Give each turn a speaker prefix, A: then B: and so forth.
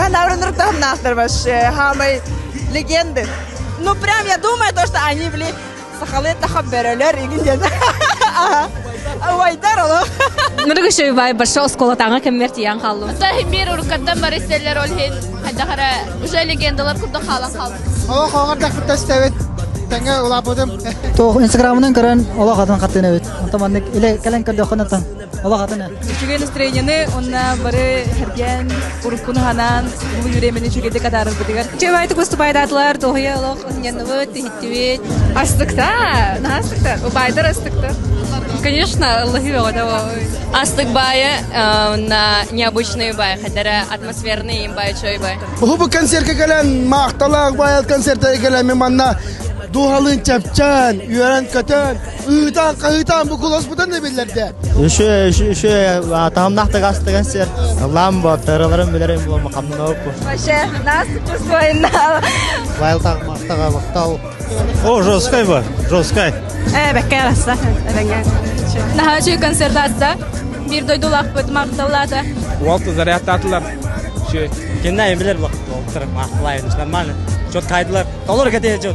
A: наверное, там нахер хамай легенды. Ну, прям я думаю, то, что они были Сахалет Хабберелер и где-то. Вайдар, оно.
B: Нургы шөйбай башы осколатаңа кеммертиян халлу.
C: Бир уркаттан баристеллер олхин хадахара уже легендалар курда халан халды.
D: Ола хогарда кыттастабет. Таңга улабыдым.
E: То Инстаграмынан көрөн ола хатын каттыны бит. Антаманнык иле кален көрдө хонатан. Ола хатыны.
A: Чугай настроение, он бары херген, уркун ханан, бу юремени чугай декадарыз битигар.
B: Чөйбайды куступайдатлар, тохия олох, нянывыт, тихиттивет.
A: Астыкта, настыкта, убайдар астыкта.
B: Конечно, Аллахи вагадава.
C: Астык бая на необычные бая, хадара атмосферные им бая чойбай.
D: Bu konserke gelen maqtalaq bayat konsertə gelen memanna duhalın çapçan, yüren katan, ıtan qaytan bu kulasbudan ne bilirdi.
E: Şu tamamnaqta gastı konser. Lambo taralarım bilerim bu makamdan oku.
A: Вообще, настык устроена.
E: Bayıltaq maqtağa maqtau.
F: О, жесткай бар, жесткай.
B: Бәккәр аста. Наха чөй концерт атса, bir doydulaq böt maqtallada.
F: Уалты зарядтатылар. Şu kendine bilir bak. Oturup maqtlayın. Нормально. Çok kaydılar. Olur ki diye çok.